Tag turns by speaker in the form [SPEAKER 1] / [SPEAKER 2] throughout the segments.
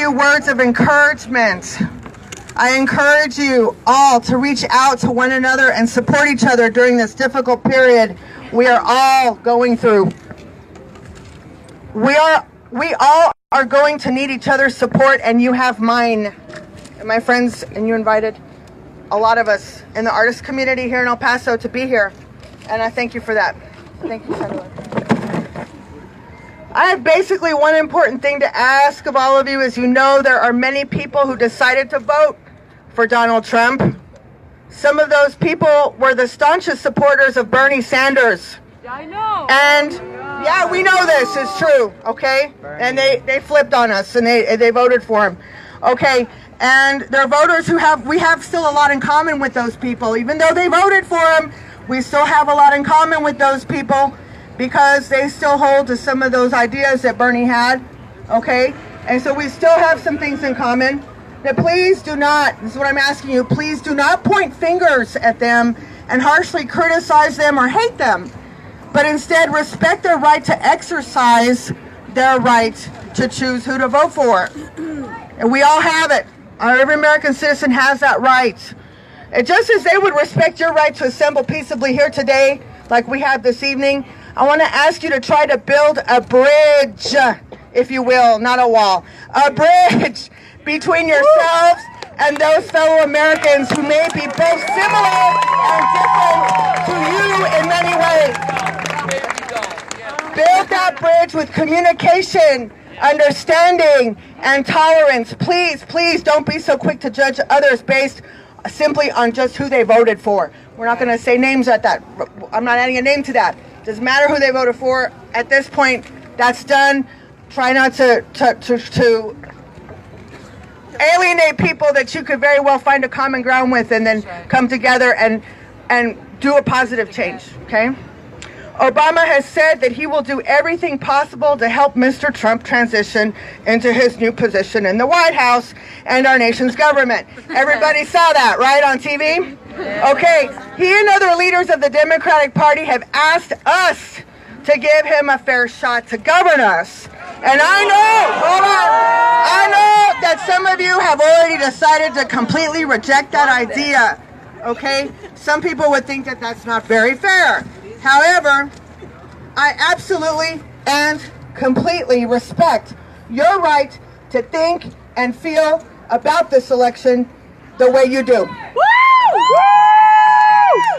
[SPEAKER 1] few words of encouragement. I encourage you all to reach out to one another and support each other during this difficult period we are all going through. We all are going to need each other's support, and you have mine. And my friends, and you invited a lot of us in the artist community here in El Paso to be here. And I thank you for that. Thank you, Senator. I have basically one important thing to ask of all of you. As you know, there are many people who decided to vote for Donald Trump. Some of those people were the staunchest supporters of Bernie Sanders.
[SPEAKER 2] I know.
[SPEAKER 1] And yeah, we know this is true, okay? And they flipped on us and they voted for him. Okay, and they're voters we have still a lot in common with those people. Even though they voted for him, we still have a lot in common with those people because they still hold to some of those ideas that Bernie had, okay? And so we still have some things in common. Now please do not, this is what I'm asking you, please do not point fingers at them and harshly criticize them or hate them, but instead respect their right to exercise their right to choose who to vote for. And we all have it. Every American citizen has that right. And just as they would respect your right to assemble peaceably here today, like we have this evening, I want to ask you to try to build a bridge, if you will, not a wall, a bridge between yourselves and those fellow Americans who may be both similar and different to you in many ways. Build that bridge with communication, understanding, and tolerance. Please, please don't be so quick to judge others based simply on just who they voted for. We're not going to say names at that. I'm not adding a name to that. Doesn't matter who they voted for. At this point, that's done. Try not to alienate people that you could very well find a common ground with and then come together and do a positive change, okay? Obama has said that he will do everything possible to help Mr. Trump transition into his new position in the White House and our nation's government. Everybody saw that, right, on TV? Okay, he and other leaders of the Democratic Party have asked us to give him a fair shot to govern us. And I know that some of you have already decided to completely reject that idea, okay? Some people would think that that's not very fair. However, I absolutely and completely respect your right to think and feel about this election the way you do.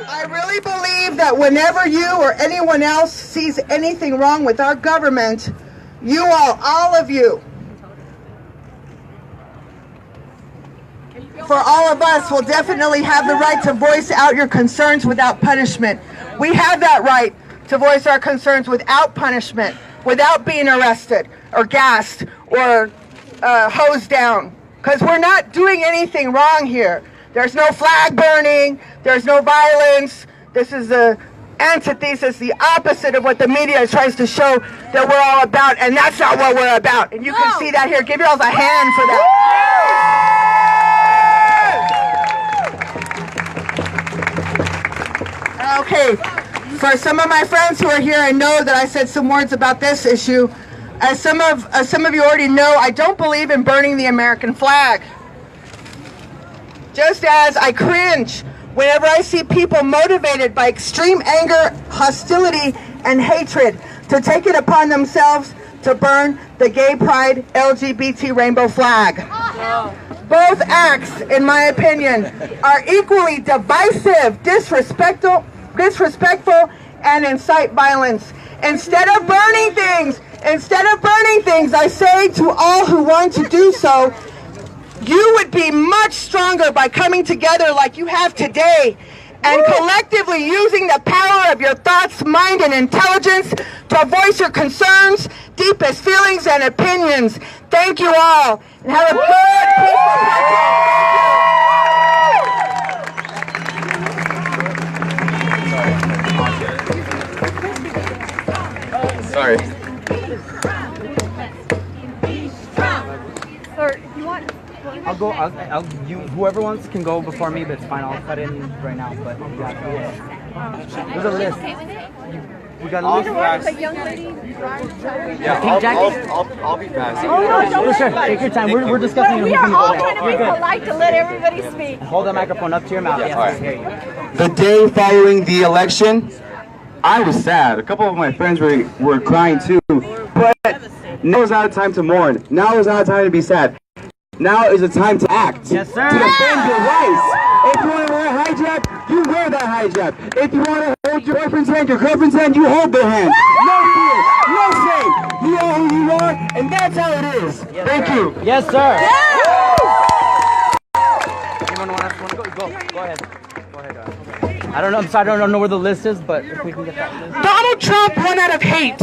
[SPEAKER 1] I really believe that whenever you or anyone else sees anything wrong with our government, you all of you, for all of us, will definitely have the right to voice out your concerns without punishment. We have that right to voice our concerns without punishment, without being arrested or gassed or hosed down, because we're not doing anything wrong here. There's no flag burning, there's no violence. This is the antithesis, the opposite of what the media tries to show that we're all about, and that's not what we're about. And you can see that here. Give yourselves a hand for that. Okay, for some of my friends who are here, I know that I said some words about this issue. As some of you already know, I don't believe in burning the American flag. Just as I cringe whenever I see people motivated by extreme anger, hostility, and hatred to take it upon themselves to burn the gay pride LGBT rainbow flag. Both acts, in my opinion, are equally divisive, disrespectful, and incite violence. Instead of burning things, I say to all who want to do so, you would be much stronger by coming together like you have today and collectively using the power of your thoughts, mind, and intelligence to voice your concerns, deepest feelings, and opinions. Thank you all, and have a good, peaceful
[SPEAKER 3] Sorry.
[SPEAKER 2] Or if you want,
[SPEAKER 4] whoever wants can go before me, but it's fine. I'll cut in right now. But yeah, there's a list.
[SPEAKER 2] We got a little fast.
[SPEAKER 3] The young lady
[SPEAKER 2] Yeah, I'll be fast.
[SPEAKER 3] no,
[SPEAKER 4] Sure, take your time. We're discussing
[SPEAKER 3] we are all trying to be polite to let everybody speak.
[SPEAKER 4] Hold the microphone up to your mouth. Yes,
[SPEAKER 2] all right.
[SPEAKER 4] hear you.
[SPEAKER 2] The day following the election, I was sad. A couple of my friends were crying too. But now is not a time to mourn. Now is not a time to be sad. Now is a time to act.
[SPEAKER 4] Yes, sir.
[SPEAKER 2] To defend your rights. If you want to wear a hijab, you wear that hijab. If you want to hold your boyfriend's hand, your girlfriend's hand, you hold their hand. No fear, no shame. You are who you are, and that's how it is.
[SPEAKER 4] Yes,
[SPEAKER 2] Thank
[SPEAKER 4] sir.
[SPEAKER 2] you.
[SPEAKER 4] Yes, sir.
[SPEAKER 3] Yeah.
[SPEAKER 4] Anyone want to go? Go ahead. Go ahead. I don't know. I'm sorry. I don't know where the list is, but if we can get that list.
[SPEAKER 5] Donald Trump won out of hate.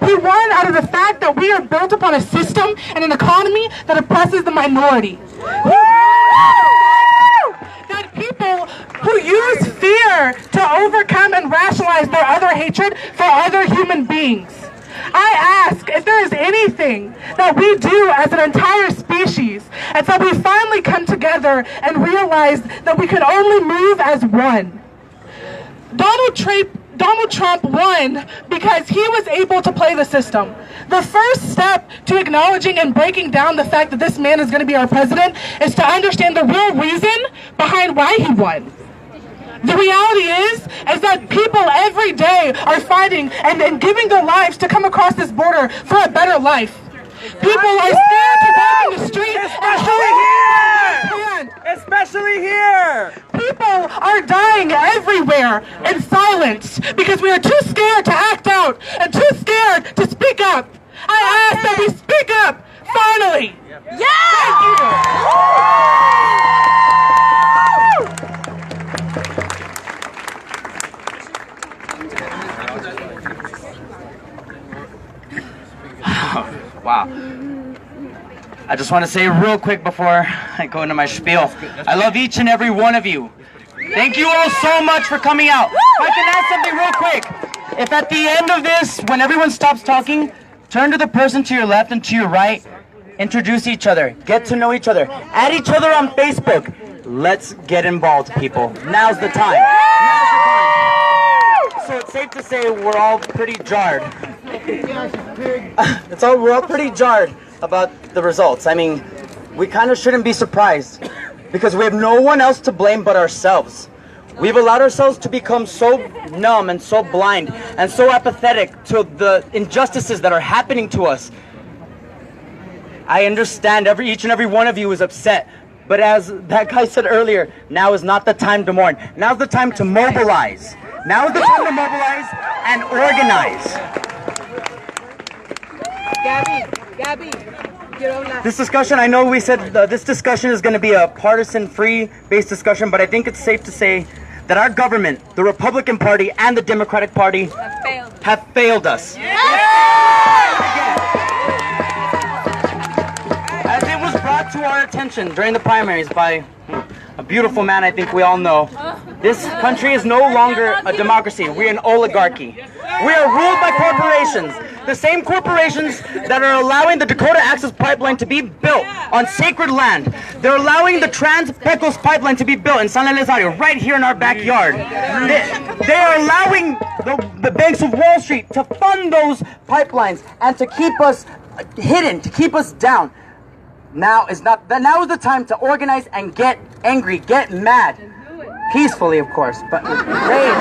[SPEAKER 5] He won out of the fact that we are built upon a system and an economy that oppresses the minority. That people who use fear to overcome and rationalize their other hatred for other human beings. I ask if there is anything that we do as an entire species until we finally come together and realize that we can only move as one. Donald Trump won because he was able to play the system. The first step to acknowledging and breaking down the fact that this man is going to be our president is to understand the real reason behind why he won. The reality is that people every day are fighting and giving their lives to come across this border for a better life. People are scared to walk in the street
[SPEAKER 4] Especially here.
[SPEAKER 5] People are dying everywhere in silence because we are too scared to act out and too scared to speak up. I ask that we speak up, finally.
[SPEAKER 4] Wow. I just want to say real quick before I go into my spiel, I love each and every one of you. Thank you all so much for coming out. If I can ask something real quick. If at the end of this, when everyone stops talking, turn to the person to your left and to your right, introduce each other, get to know each other, add each other on Facebook. Let's get involved, people. Now's the time. Now's the time. So it's safe to say we're all pretty jarred. We're all pretty jarred about the results. I mean, we kind of shouldn't be surprised because we have no one else to blame but ourselves. We've allowed ourselves to become so numb and so blind and so apathetic to the injustices that are happening to us. I understand each and every one of you is upset, but as that guy said earlier, now is not the time to mourn. Now's the time to mobilize. Now is the time to mobilize and organize.
[SPEAKER 3] Gabby, get on that.
[SPEAKER 4] This discussion, I know we said this discussion is going to be a partisan-free based discussion, but I think it's safe to say that our government, the Republican Party and the Democratic Party have failed us. As it was brought to our attention during the primaries by a beautiful man I think we all know, this country is no longer a democracy. We're an oligarchy. We are ruled by corporations. The same corporations that are allowing the Dakota Access Pipeline to be built on sacred land. They're allowing the Trans-Pecos Pipeline to be built in San Elizario, right here in our backyard. They are allowing the banks of Wall Street to fund those pipelines and to keep us hidden, to keep us down. Now is the time to organize and get angry, get mad. Peacefully, of course, but with rage,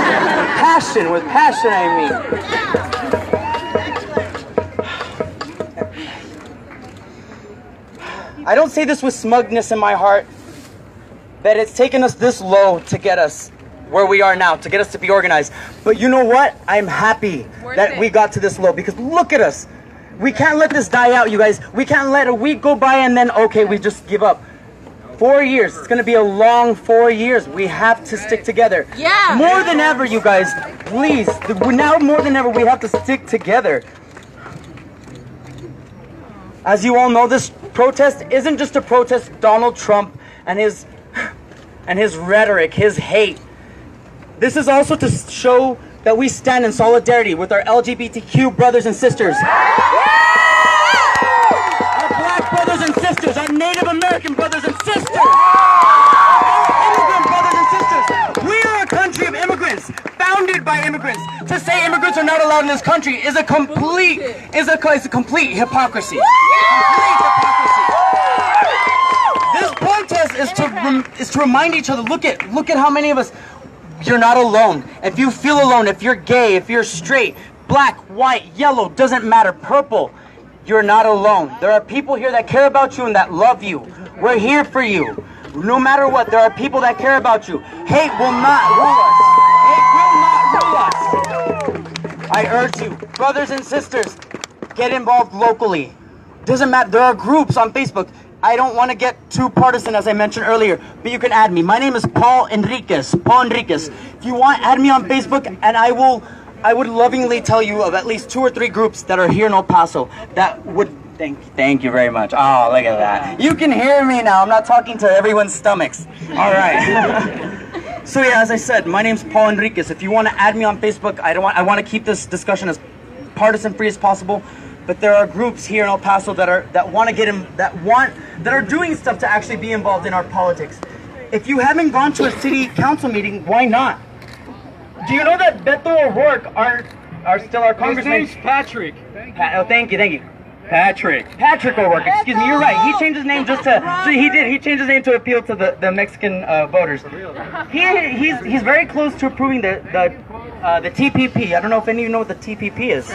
[SPEAKER 4] with passion, I mean. I don't say this with smugness in my heart, that it's taken us this low to get us where we are now, to get us to be organized. But you know what? I'm happy that we got to this low, because look at us. We can't let this die out, you guys. We can't let a week go by and then, okay, we just give up. 4 years. It's going to be a long 4 years. We have to stick together.
[SPEAKER 3] Yeah.
[SPEAKER 4] More than ever, you guys, please. Now more than ever, we have to stick together. As you all know, this protest isn't just to protest Donald Trump and his rhetoric, his hate. This is also to show that we stand in solidarity with our LGBTQ brothers and sisters. Our black brothers and sisters, our Native American brothers and sisters. Our immigrant brothers and sisters. We are a country of immigrants, founded by immigrants. To say immigrants are not allowed in this country is a complete hypocrisy. Complete hypocrisy. This protest is to remind each other. Look at how many of us. You're not alone. If you feel alone, if you're gay, if you're straight, black, white, yellow, doesn't matter, purple, you're not alone. There are people here that care about you and that love you. We're here for you. No matter what, there are people that care about you. Hate will not rule us. Hate will not rule us. I urge you, brothers and sisters, get involved locally. Doesn't matter. There are groups on Facebook. I don't want to get too partisan, as I mentioned earlier, but you can add me. My name is Paul Enriquez. Paul Enriquez. If you want, add me on Facebook, and I would lovingly tell you of at least 2 or 3 groups that are here in El Paso that would. Thank you very much. Oh, look at that. You can hear me now. I'm not talking to everyone's stomachs. All right. So yeah, as I said, my name's Paul Enriquez. If you want to add me on Facebook, I want to keep this discussion as partisan free as possible. But there are groups here in El Paso that are doing stuff to actually be involved in our politics. If you haven't gone to a city council meeting, why not? Do you know that Beto O'Rourke are still our congressman?
[SPEAKER 6] His name's Patrick.
[SPEAKER 4] Thank you. Patrick O'Rourke, excuse me, you're right. He changed his name he changed his name to appeal to the Mexican voters. He's very close to approving the TPP. I don't know if any of you know what the TPP is.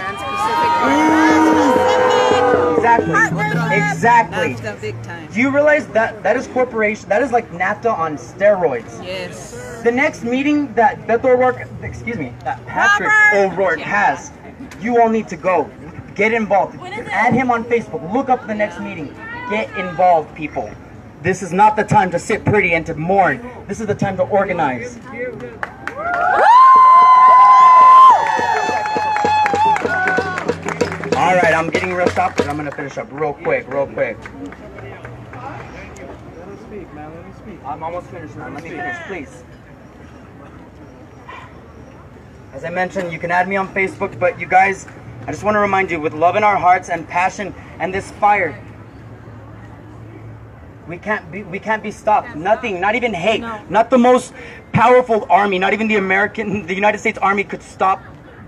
[SPEAKER 4] Exactly.
[SPEAKER 3] That's the big time.
[SPEAKER 4] Do you realize that is corporation? That is like NAFTA on steroids.
[SPEAKER 3] Yes.
[SPEAKER 4] The next meeting that Beto O'Rourke, that Patrick O'Rourke has, you all need to go. Get involved. Add him on Facebook. Look up the next meeting. Get involved, people. This is not the time to sit pretty and to mourn. This is the time to organize. All right, I'm getting rushed off, but I'm going to finish up real quick.
[SPEAKER 6] Let him speak, man. Let him speak.
[SPEAKER 4] I'm almost finished now. Let me finish, please. As I mentioned, you can add me on Facebook, but you guys, I just want to remind you, with love in our hearts and passion and this fire, we can't be stopped. Nothing, not even hate, not the most powerful army, not even the United States Army could stop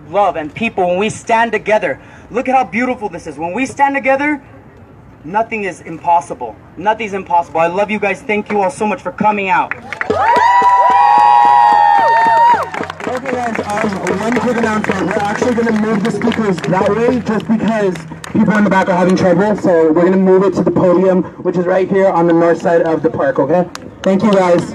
[SPEAKER 4] love and people when we stand together. Look at how beautiful this is. When we stand together, nothing is impossible. Nothing's impossible. I love you guys. Thank you all so much for coming out.
[SPEAKER 2] Okay guys, one quick announcement. We're actually going to move the speakers that way just because people in the back are having trouble. So we're going to move it to the podium, which is right here on the north side of the park, okay? Thank you guys.